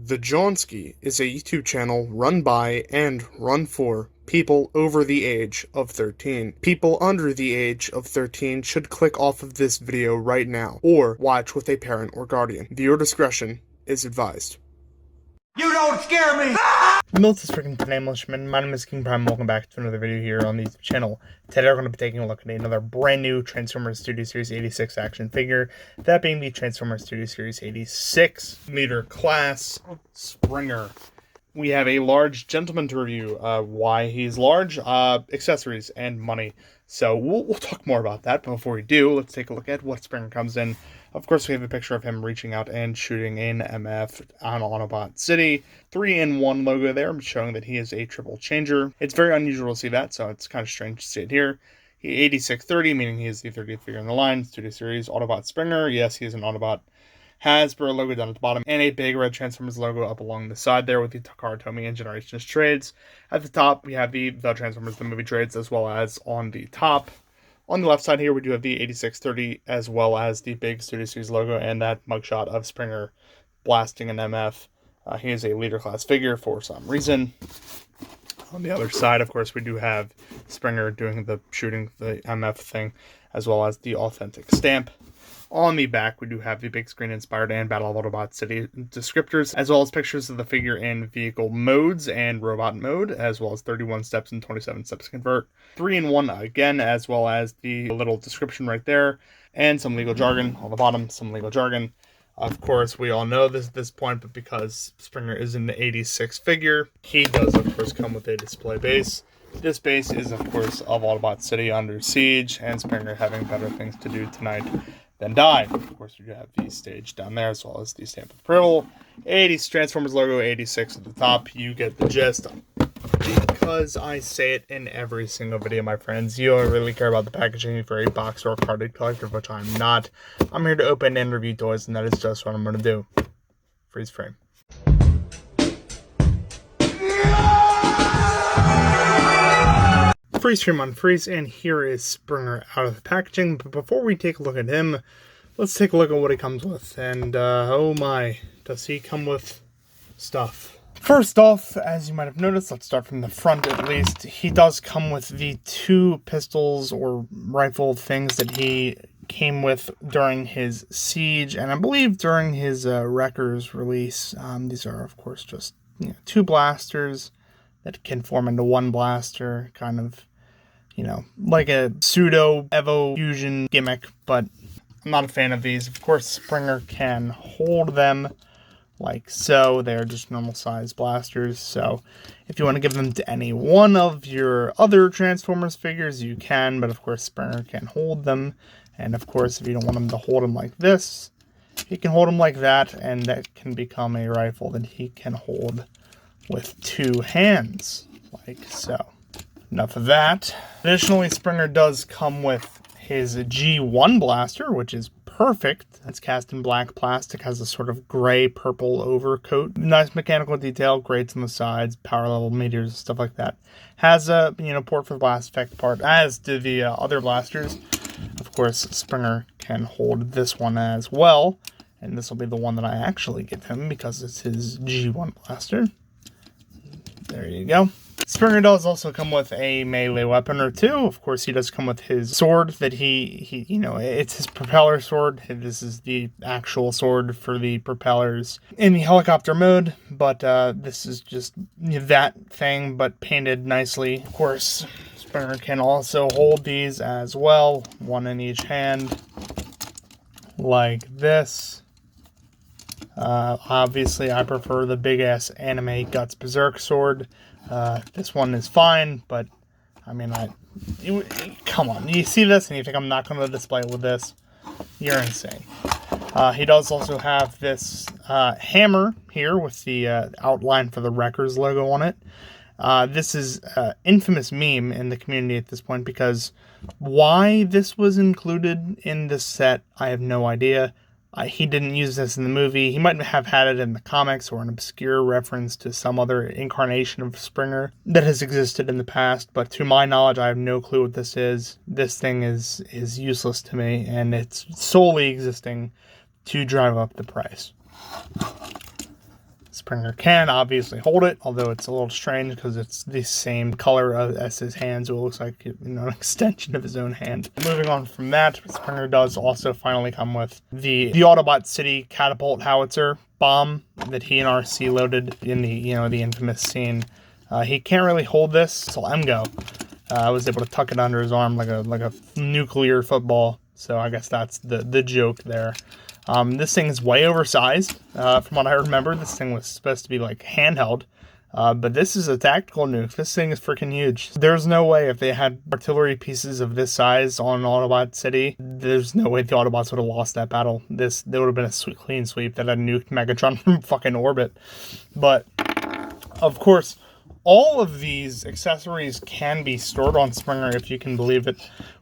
The Johnsky is a YouTube channel run by and run for people over the age of 13. People under the age of 13 should click off of this video right now, or watch with a parent or guardian. Viewer discretion is advised. You don't scare me! Mills is freaking Englishman. My name is King Prime. Welcome back to another video here on the YouTube channel. Today we're going to be taking a look at another brand new Transformers Studio Series 86 action figure. That being the Transformers Studio Series 86 Leader Class Springer. We have a large gentleman to review. Why he's large, accessories, and money. So we'll talk more about that. But before we do, let's take a look at what Springer comes in. Of course, we have a picture of him reaching out and shooting an MF on Autobot City. 3-in-1 logo there, showing that he is a triple changer. It's very unusual to see that, so it's kind of strange to see it here. He 8630, meaning he is the 30th figure in the line. Studio Series Autobot Springer. Yes, he is an Autobot. Hasbro logo down at the bottom, and a big red Transformers logo up along the side there with the Takara Tomy and Generations trades. At the top, we have the Transformers the movie trades, as well as on the top. On the left side here, we do have the 8630, as well as the big Studio Series logo and that mugshot of Springer blasting an MF. He is a leader class figure for some reason. On the other side, of course, we do have Springer doing the shooting the MF thing, as well as the authentic stamp. On the back, we do have the big screen inspired and Battle of Autobot City descriptors, as well as pictures of the figure in vehicle modes and robot mode, as well as 31 steps and 27 steps to convert. 3-in-1 again, as well as the little description right there, and some legal jargon on the bottom, some legal jargon. Of course, we all know this at this point, but because Springer is an 86 figure, he does, of course, come with a display base. This base is, of course, of Autobot City under siege, and Springer having better things to do tonight than die. Of course, we do have the stage down there, as well as the stamp of approval. 80 Transformers logo, 86 at the top. You get the gist. Because I say it in every single video, my friends, you don't really care about the packaging for a box or carded collector, which I'm not. I'm here to open and review toys, and that is just what I'm going to do. Freeze frame. Freeze frame on freeze, and here is Springer out of the packaging. But before we take a look at him, let's take a look at what he comes with. And oh my, does he come with stuff. First off, as you might have noticed, let's start from the front at least. He does come with the two pistols or rifle things that he came with during his siege, and I believe during his Wreckers release. These are, of course, just two blasters that can form into one blaster, kind of, like a pseudo Evo fusion gimmick, but I'm not a fan of these. Of course, Springer can hold them like so. They're just normal size blasters, so if you want to give them to any one of your other Transformers figures, you can, but of course, Springer can hold them, and of course, if you don't want him to hold them like this, he can hold them like that, and that can become a rifle that he can hold with two hands, like so. Enough of that. Additionally, Springer does come with his G1 blaster, which is perfect. It's cast in black plastic, has a sort of gray-purple overcoat. Nice mechanical detail, grates on the sides, power level meters, stuff like that. Has a port for the blast effect part, as do the other blasters. Of course, Springer can hold this one as well, and this will be the one that I actually give him because it's his G1 blaster. There you go. Springer does also come with a melee weapon or two. Of course, he does come with his sword that he it's his propeller sword. This is the actual sword for the propellers in the helicopter mode, but this is just that thing, but painted nicely. Of course, Springer can also hold these as well, one in each hand, like this. Obviously, I prefer the big-ass anime Guts Berserk sword. This one is fine, but, I mean, come on. You see this and you think I'm not going to display it with this? You're insane. He does also have this hammer here with the outline for the Wreckers logo on it. This is an infamous meme in the community at this point, because why this was included in this set, I have no idea. He didn't use this in the movie. He might have had it in the comics or an obscure reference to some other incarnation of Springer that has existed in the past, but to my knowledge, I have no clue what this is. This thing is useless to me, and it's solely existing to drive up the price. Springer can obviously hold it, although it's a little strange because it's the same color as his hand, so it looks like, you know, an extension of his own hand. Moving on from that, Springer does also finally come with the Autobot City catapult howitzer bomb that he and RC loaded in the, you know, the infamous scene. He can't really hold this until Emgo was able to tuck it under his arm like a nuclear football. So I guess that's the joke there. This thing is way oversized. From what I remember, this thing was supposed to be like handheld. But this is a tactical nuke. This thing is freaking huge. There's no way if they had artillery pieces of this size on Autobot City, there's no way the Autobots would have lost that battle. There would have been a clean sweep that had nuked Megatron from fucking orbit. But, of course, all of these accessories can be stored on Springer, if you can believe it,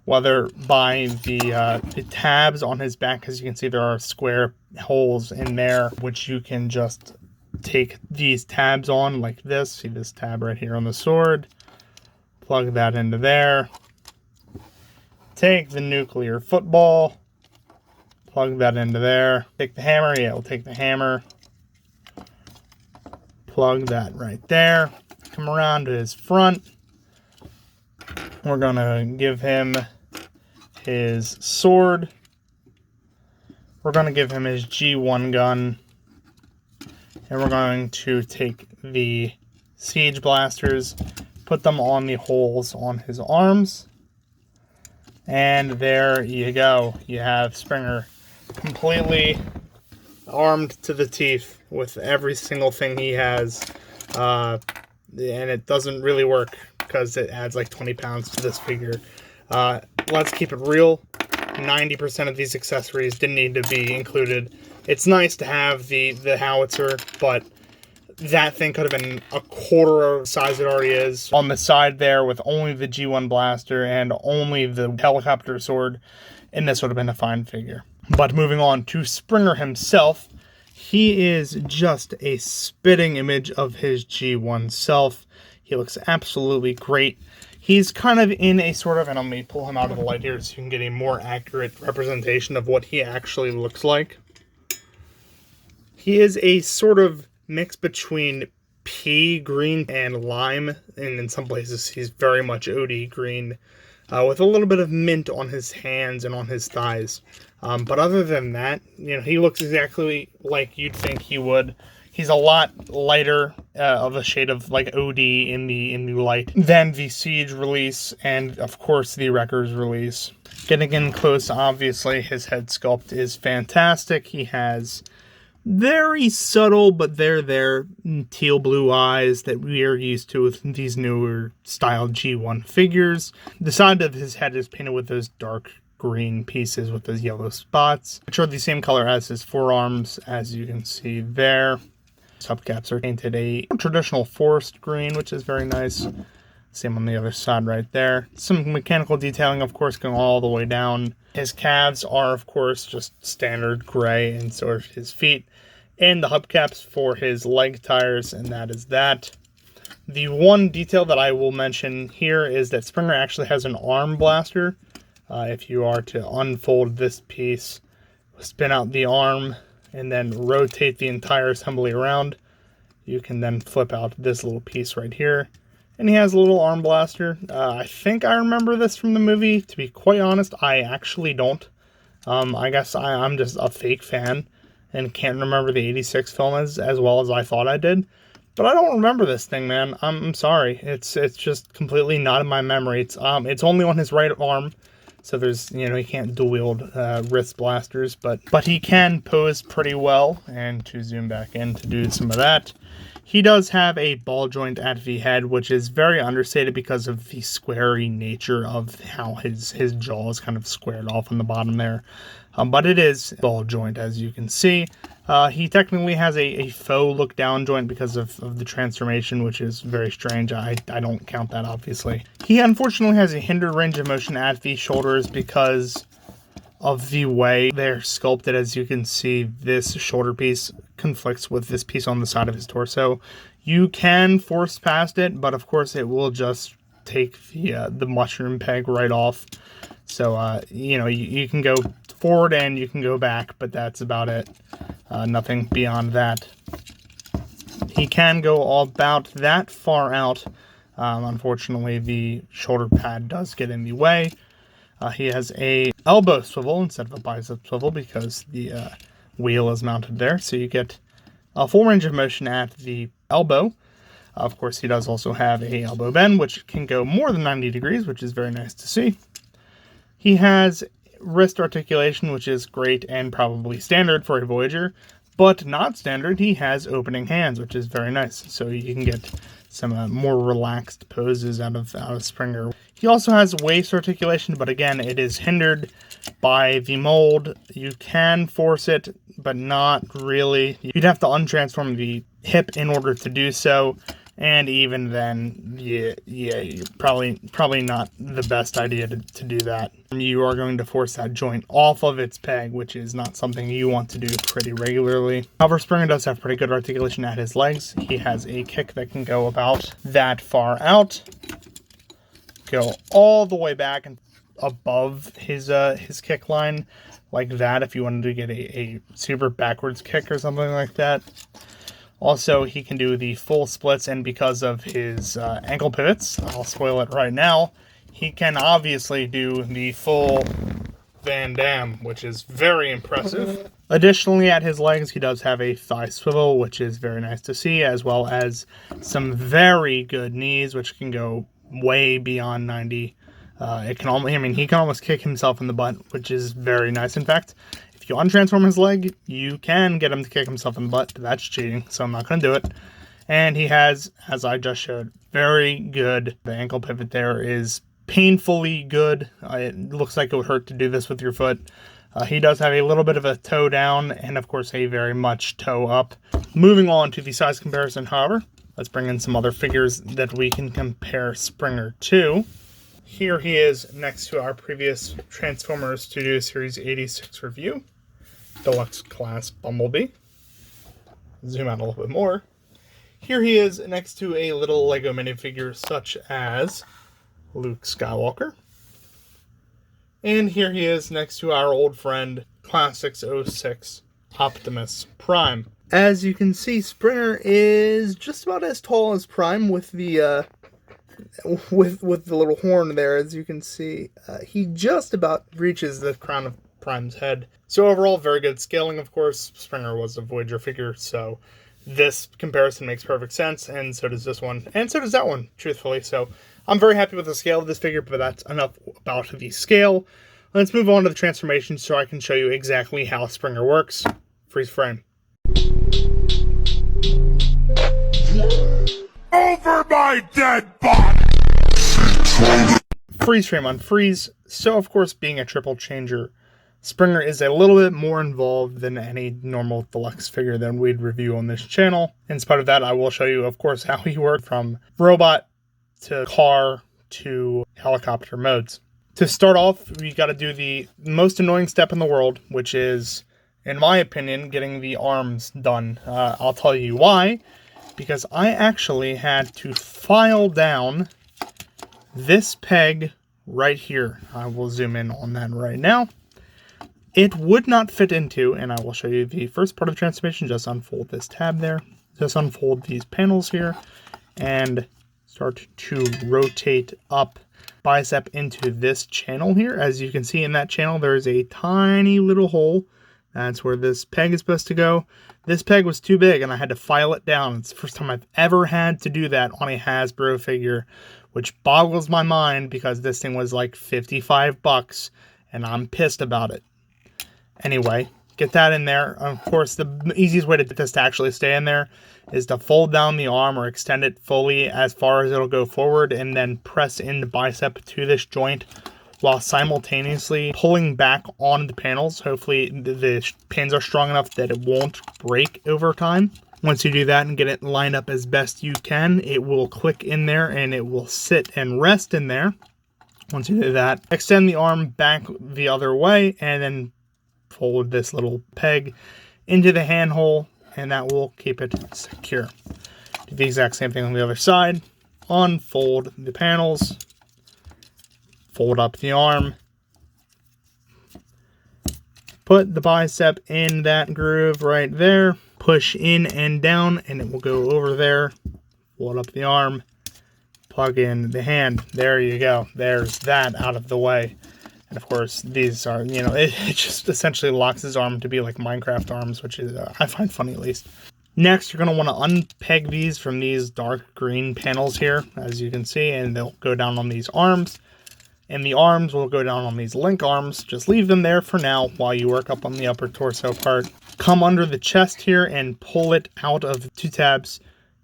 whether by the tabs on his back. As you can see, there are square holes in there, which you can just take these tabs on like this. See this tab right here on the sword, plug that into there, take the nuclear football, plug that into there, take the hammer, yeah, we'll take the hammer, plug that right there, come around to his front, we're gonna give him his sword, we're gonna give him his G1 gun, and we're going to take the siege blasters, put them on the holes on his arms, and there you go. You have Springer completely armed to the teeth with every single thing he has, and it doesn't really work because it adds like 20 pounds to this figure. Let's keep it real. 90% of these accessories didn't need to be included. It's nice to have the howitzer, but that thing could have been a quarter of the size it already is. On the side there with only the G1 blaster and only the helicopter sword, and this would have been a fine figure. But moving on to Springer himself, he is just a spitting image of his G1 self. He looks absolutely great. He's kind of in a sort of, and let me pull him out of the light here so you can get a more accurate representation of what he actually looks like. He is a sort of mix between pea green and lime, and in some places he's very much OD green, with a little bit of mint on his hands and on his thighs. But other than that, you know, he looks exactly like you'd think he would. He's a lot lighter of a shade of like OD in the light than the Siege release and of course the Wreckers release. Getting in close, obviously his head sculpt is fantastic. He has very subtle, but they're there teal blue eyes that we are used to with these newer style G1 figures. The side of his head is painted with those dark green pieces with those yellow spots, which are the same color as his forearms, as you can see there. His hubcaps are painted a traditional forest green, which is very nice. Same on the other side right there. Some mechanical detailing, of course, going all the way down. His calves are, of course, just standard gray, and so are his feet. And the hubcaps for his leg tires, and that is that. The one detail that I will mention here is that Springer actually has an arm blaster. If you are to unfold this piece, spin out the arm, and then rotate the entire assembly around, you can then flip out this little piece right here. And he has a little arm blaster. I think I remember this from the movie. To be quite honest, I actually don't. I guess I'm just a fake fan and can't remember the 86 film as well as I thought I did. But I don't remember this thing, man. I'm sorry. It's just completely not in my memory. It's only on his right arm. So there's, you know, he can't dual wield wrist blasters, but he can pose pretty well. And to zoom back in to do some of that, he does have a ball joint at the head, which is very understated because of the squarey nature of how his jaw is kind of squared off on the bottom there. But it is ball joint, as you can see. He technically has a faux look down joint because of the transformation, which is very strange. I don't count that, obviously. He unfortunately has a hindered range of motion at the shoulders because of the way they're sculpted. As you can see, this shoulder piece conflicts with this piece on the side of his torso. You can force past it, but of course it will just take the mushroom peg right off. So, you know, you can go forward and you can go back, but that's about it. Nothing beyond that. He can go about that far out. Unfortunately, the shoulder pad does get in the way. He has a elbow swivel instead of a bicep swivel because the wheel is mounted there, so you get a full range of motion at the elbow. Of course, he does also have a elbow bend, which can go more than 90 degrees, which is very nice to see. He has wrist articulation, which is great and probably standard for a Voyager, but not standard. He has opening hands, which is very nice, so you can get some more relaxed poses out of Springer. He also has waist articulation, but again, it is hindered by the mold. You can force it, but not really. You'd have to untransform the hip in order to do so, and even then, probably not the best idea to do that. You are going to force that joint off of its peg, which is not something you want to do pretty regularly. However, Springer does have pretty good articulation at his legs. He has a kick that can go about that far out, go all the way back and above his kick line, like that, if you wanted to get a super backwards kick or something like that. Also, he can do the full splits, and because of his ankle pivots, I'll spoil it right now, he can obviously do the full Van Damme, which is very impressive. Additionally, at his legs, he does have a thigh swivel, which is very nice to see, as well as some very good knees, which can go way beyond 90. He can almost kick himself in the butt, which is very nice. In fact, if you untransform his leg, you can get him to kick himself in the butt. That's cheating, so I'm not going to do it. And he has, as I just showed, very good. The ankle pivot there is painfully good. It looks like it would hurt to do this with your foot. He does have a little bit of a toe down, and of course a very much toe up. Moving on to the size comparison, however, let's bring in some other figures that we can compare Springer to. Here he is next to our previous Transformers Studio Series 86 review, Deluxe Class Bumblebee. Zoom out a little bit more. Here he is next to a little Lego minifigure such as Luke Skywalker. And here he is next to our old friend Classics 06 Optimus Prime. As you can see, Springer is just about as tall as Prime with the little horn there. As you can see, he just about reaches the crown of Prime's head. So overall, very good scaling. Of course, Springer was a Voyager figure, so this comparison makes perfect sense, and so does this one, and so does that one, truthfully. So I'm very happy with the scale of this figure, but that's enough about the scale. Let's move on to the transformation so I can show you exactly how Springer works. Freeze frame. Over my dead body! Freeze frame on freeze. So, of course, being a triple changer, Springer is a little bit more involved than any normal deluxe figure that we'd review on this channel. In spite of that, I will show you, of course, how he worked from robot to car to helicopter modes. To start off, we got to do the most annoying step in the world, which is, in my opinion, getting the arms done. I'll tell you why. Because I actually had to file down this peg right here. I will zoom in on that right now. It would not fit into, and I will show you the first part of the transformation. Just unfold this tab there. Just unfold these panels here and start to rotate up bicep into this channel here. As you can see in that channel, there is a tiny little hole. That's where this peg is supposed to go. This peg was too big and I had to file it down. It's the first time I've ever had to do that on a Hasbro figure, which boggles my mind because this thing was like $55 and I'm pissed about it. Anyway, get that in there. Of course, the easiest way to get this to actually stay in there is to fold down the arm or extend it fully as far as it'll go forward and then press in the bicep to this joint while simultaneously pulling back on the panels. Hopefully the pins are strong enough that it won't break over time. Once you do that and get it lined up as best you can, it will click in there and it will sit and rest in there. Once you do that, extend the arm back the other way and then fold this little peg into the hand hole and that will keep it secure. Do the exact same thing on the other side. Unfold the panels. Fold up the arm, put the bicep in that groove right there, push in and down, and it will go over there. Fold up the arm, plug in the hand. There you go. There's that out of the way. And of course, these are, you know, it just essentially locks his arm to be like Minecraft arms, which is, I find funny at least. Next, you're going to want to unpeg these from these dark green panels here, as you can see, and they'll go down on these arms. And the arms will go down on these link arms. Just leave them there for now while you work up on the upper torso part. Come under the chest here and pull it out of 2 tabs,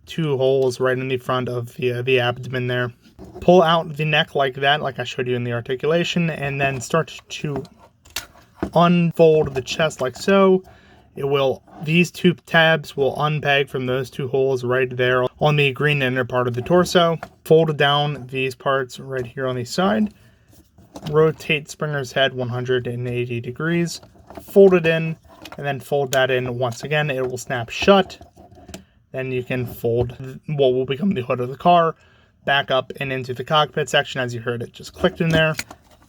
2 holes right in the front of the abdomen there. Pull out the neck like that, like I showed you in the articulation, and then start to unfold the chest like so. These 2 tabs will unpeg from those 2 holes right there on the green inner part of the torso. Fold down these parts right here on the side. Rotate Springer's head 180 degrees. Fold it in, and then fold that in once again. It will snap shut. Then you can fold what will become the hood of the car back up and into the cockpit section. As you heard, it just clicked in there.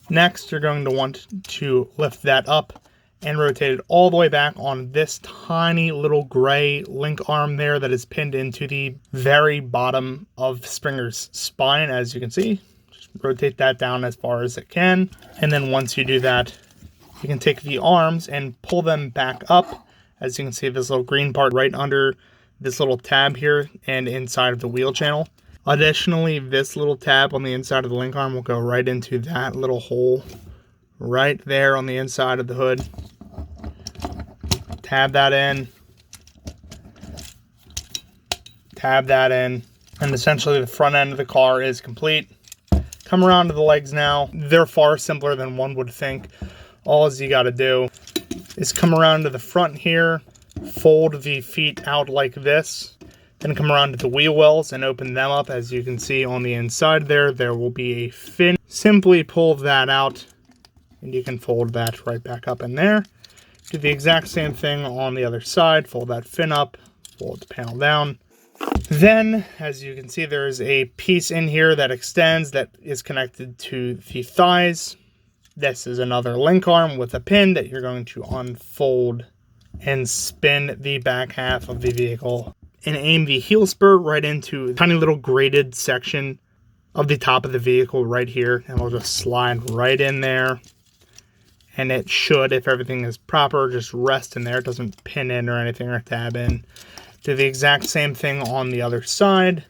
Next, you're going to want to lift that up and rotate it all the way back on this tiny little gray link arm there that is pinned into the very bottom of Springer's spine, as you can see. Just rotate that down as far as it can. And then once you do that, you can take the arms and pull them back up. As you can see, this little green part right under this little tab here and inside of the wheel channel. Additionally, this little tab on the inside of the link arm will go right into that little hole right there on the inside of the hood. Tab that in. Tab that in. And essentially the front end of the car is complete. Come around to the legs now. They're far simpler than one would think. All you got to do is come around to the front here, fold the feet out like this, then come around to the wheel wells and open them up. As you can see on the inside there will be a fin. Simply pull that out and you can fold that right back up in there. Do the exact same thing on the other side. Fold that fin up, fold the panel down. Then, as you can see, there is a piece in here that extends that is connected to the thighs. This is another link arm with a pin that you're going to unfold and spin the back half of the vehicle and aim the heel spur right into a tiny little grated section of the top of the vehicle right here. And it'll just slide right in there. And it should, if everything is proper, just rest in there. It doesn't pin in or anything or tab in. Do the exact same thing on the other side.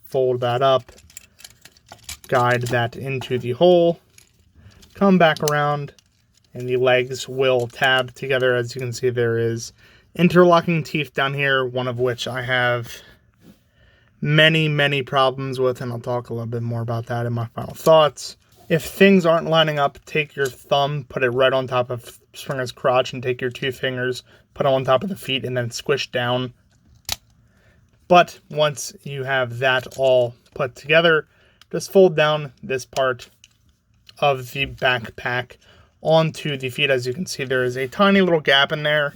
Fold that up. Guide that into the hole. Come back around. And the legs will tab together. As you can see, there is interlocking teeth down here. One of which I have many, many problems with. And I'll talk a little bit more about that in my final thoughts. If things aren't lining up, take your thumb, put it right on top of Springer's crotch, and take your 2 fingers, put them on top of the feet, and then squish down. But once you have that all put together, just fold down this part of the backpack onto the feet. As you can see, there is a tiny little gap in there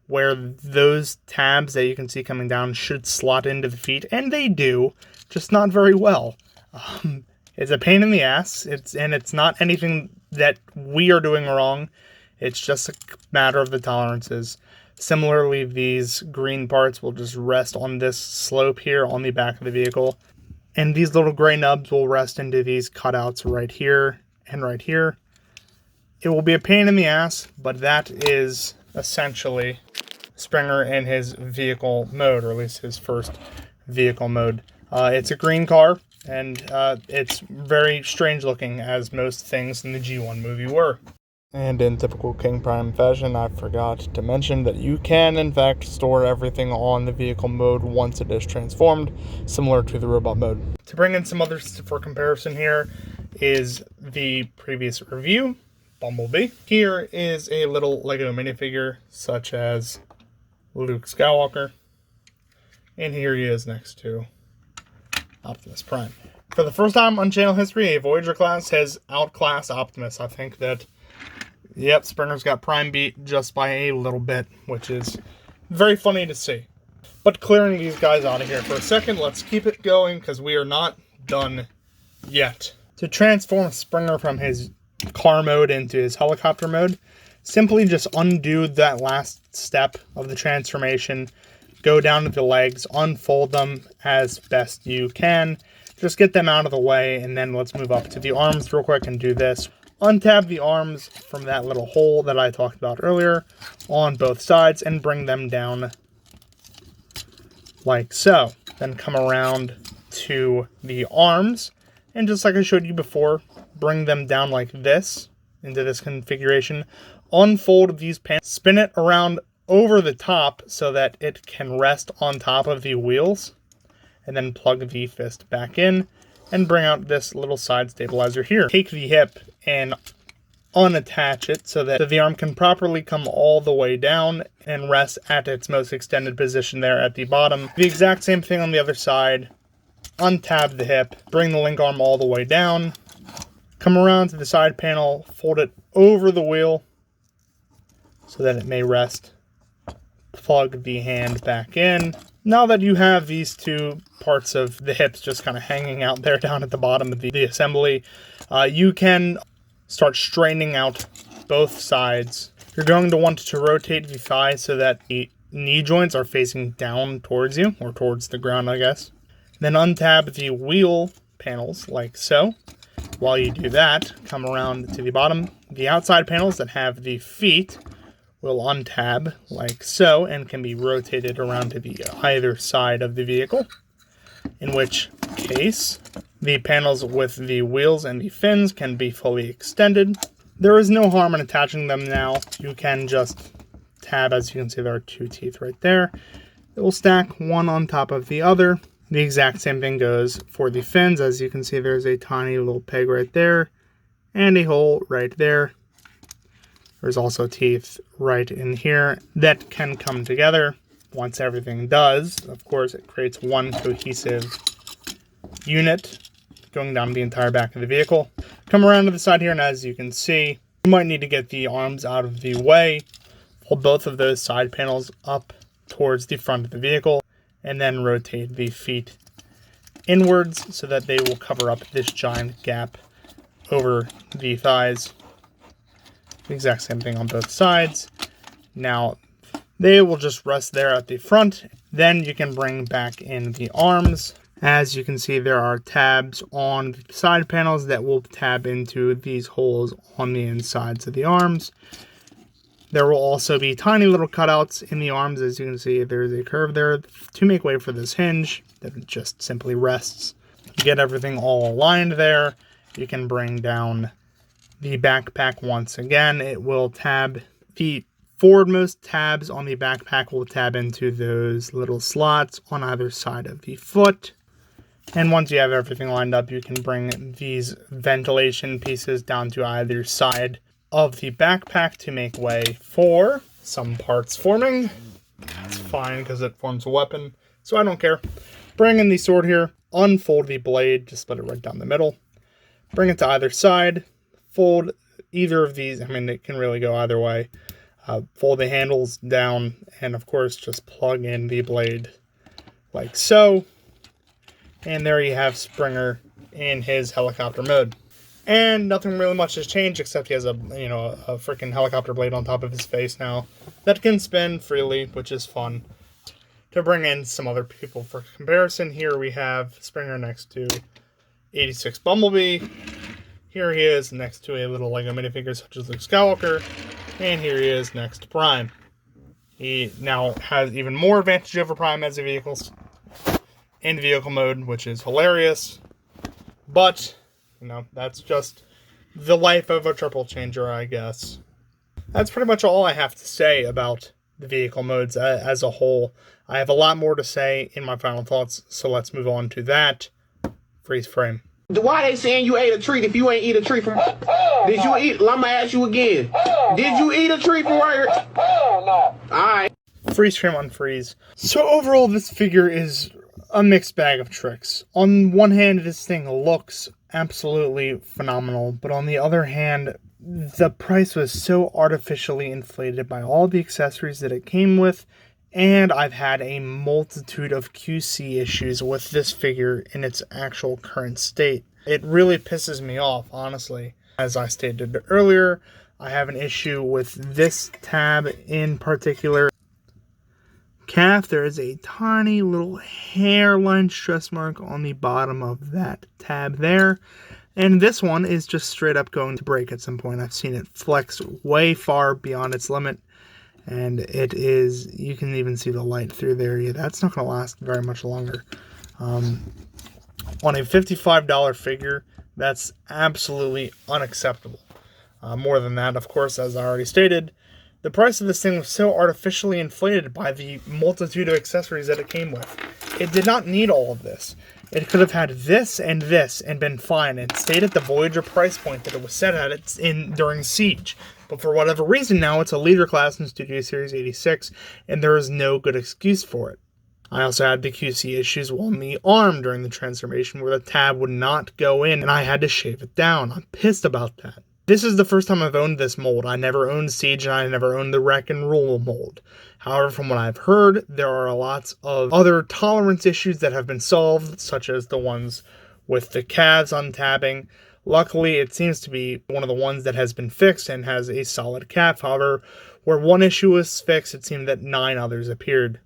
where those tabs that you can see coming down should slot into the feet, and they do, just not very well. It's a pain in the ass, it's not anything that we are doing wrong. It's just a matter of the tolerances. Similarly, these green parts will just rest on this slope here on the back of the vehicle. And these little gray nubs will rest into these cutouts right here and right here. It will be a pain in the ass, but that is essentially Springer in his vehicle mode, or at least his first vehicle mode. It's a green car. And it's very strange looking, as most things in the G1 movie were. And in typical King Prime fashion, I forgot to mention that you can, in fact, store everything on the vehicle mode once it is transformed, similar to the robot mode. To bring in some others for comparison here is the previous review, Bumblebee. Here is a little Lego minifigure, such as Luke Skywalker. And here he is next to Optimus Prime. For the first time on channel history, a Voyager class has outclassed Optimus. I think that, yep, Springer's got Prime beat just by a little bit, which is very funny to see. But clearing these guys out of here for a second, let's keep it going because we are not done yet. To transform Springer from his car mode into his helicopter mode, simply just undo that last step of the transformation. go down to the legs, unfold them as best you can. Just get them out of the way, and then let's move up to the arms real quick and do this. Untab the arms from that little hole that I talked about earlier on both sides and bring them down like so. Then come around to the arms, and just like I showed you before, bring them down like this into this configuration. Unfold these pants, spin it around over the top so that it can rest on top of the wheels, and then plug the fist back in and bring out this little side stabilizer here. Take the hip and unattach it so that the arm can properly come all the way down and rest at its most extended position there at the bottom. The exact same thing on the other side. Untab the hip, bring the link arm all the way down, come around to the side panel, fold it over the wheel so that it may rest. Plug the hand back in. Now that you have these two parts of the hips just kind of hanging out there down at the bottom of the assembly, you can start straightening out both sides. You're going to want to rotate the thigh so that the knee joints are facing down towards you, or towards the ground, I guess. Then untab the wheel panels like so. While you do that, come around to the bottom. The outside panels that have the feet will untab like so and can be rotated around to the either side of the vehicle, in which case the panels with the wheels and the fins can be fully extended. There is no harm in attaching them now. You can just tab, as you can see there are two teeth right there. It will stack one on top of the other. The exact same thing goes for the fins. As you can see, there's a tiny little peg right there and a hole right there. There's also teeth right in here that can come together. Once everything does, of course, it creates one cohesive unit going down the entire back of the vehicle. Come around to the side here, and as you can see, you might need to get the arms out of the way. Hold both of those side panels up towards the front of the vehicle, and then rotate the feet inwards so that they will cover up this giant gap over the thighs. The exact same thing on both sides. Now, they will just rest there at the front. Then you can bring back in the arms. As you can see, there are tabs on the side panels that will tab into these holes on the insides of the arms. There will also be tiny little cutouts in the arms. As you can see, there's a curve there to make way for this hinge that just simply rests. To get everything all aligned there, you can bring down the backpack once again. It will tab. The forwardmost tabs on the backpack will tab into those little slots on either side of the foot. And once you have everything lined up, you can bring these ventilation pieces down to either side of the backpack to make way for some parts forming. It's fine because it forms a weapon, so I don't care. Bring in the sword here, unfold the blade, just split it right down the middle. Bring it to either side. Fold either of these, I mean, it can really go either way. Fold the handles down, and of course, just plug in the blade like so. And there you have Springer in his helicopter mode. And nothing really much has changed, except he has a freaking helicopter blade on top of his face now that can spin freely, which is fun. To bring in some other people for comparison, here we have Springer next to 86 Bumblebee. Here he is next to a little Lego minifigure such as Luke Skywalker, and here he is next to Prime. He now has even more advantage over Prime as a vehicle in vehicle mode, which is hilarious. But, that's just the life of a triple changer, I guess. That's pretty much all I have to say about the vehicle modes as a whole. I have a lot more to say in my final thoughts, so let's move on to that. Freeze frame. Why they saying you ate a treat if you ain't eat a treat from... Did you eat... I'm gonna ask you again. Did you eat a treat from right here? No. Alright. Freeze frame, unfreeze. So overall, this figure is a mixed bag of tricks. On one hand, this thing looks absolutely phenomenal, but on the other hand, the price was so artificially inflated by all the accessories that it came with, and I've had a multitude of QC issues with this figure in its actual current state. It really pisses me off, honestly. As I stated earlier, I have an issue with this tab in particular. calf, there is a tiny little hairline stress mark on the bottom of that tab there. And this one is just straight up going to break at some point. I've seen it flex way far beyond its limit. And it is, you can even see the light through there. Yeah, that's not going to last very much longer. On a $55 figure, that's absolutely unacceptable. More than that, of course, as I already stated, the price of this thing was so artificially inflated by the multitude of accessories that it came with. It did not need all of this. It could have had this and been fine and stayed at the Voyager price point that it was set at during Siege. But for whatever reason now, it's a leader class in Studio Series 86, and there is no good excuse for it. I also had the QC issues on the arm during the transformation where the tab would not go in, and I had to shave it down. I'm pissed about that. This is the first time I've owned this mold. I never owned Siege, and I never owned the Wreck and Rule mold. However, from what I've heard, there are lots of other tolerance issues that have been solved, such as the ones with the calves untabbing. Luckily, it seems to be one of the ones that has been fixed and has a solid calf. However, where one issue was fixed, it seemed that 9 others appeared.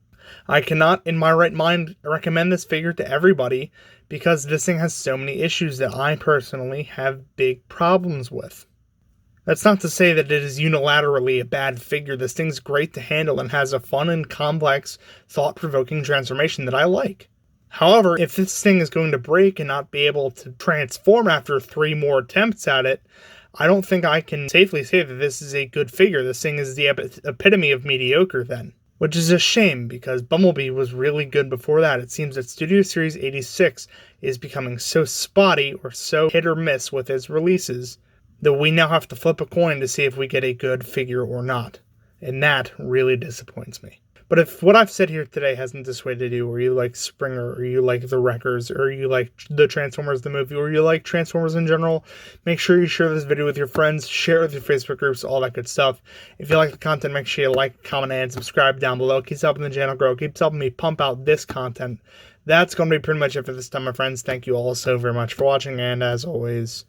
I cannot, in my right mind, recommend this figure to everybody because this thing has so many issues that I personally have big problems with. That's not to say that it is unilaterally a bad figure. This thing's great to handle and has a fun and complex, thought-provoking transformation that I like. However, if this thing is going to break and not be able to transform after 3 more attempts at it, I don't think I can safely say that this is a good figure. This thing is the epitome of mediocre then. Which is a shame, because Bumblebee was really good before that. It seems that Studio Series 86 is becoming so spotty or so hit or miss with its releases that we now have to flip a coin to see if we get a good figure or not. And that really disappoints me. But if what I've said here today hasn't dissuaded you, or you like Springer, or you like the Wreckers, or you like the Transformers the movie, or you like Transformers in general, make sure you share this video with your friends, share it with your Facebook groups, all that good stuff. If you like the content, make sure you like, comment, and subscribe down below. Keeps helping the channel grow, keeps helping me pump out this content. That's going to be pretty much it for this time, my friends. Thank you all so very much for watching, and as always,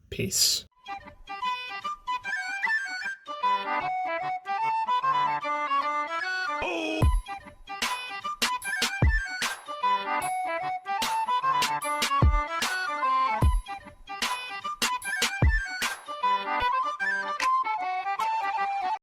peace. Oh!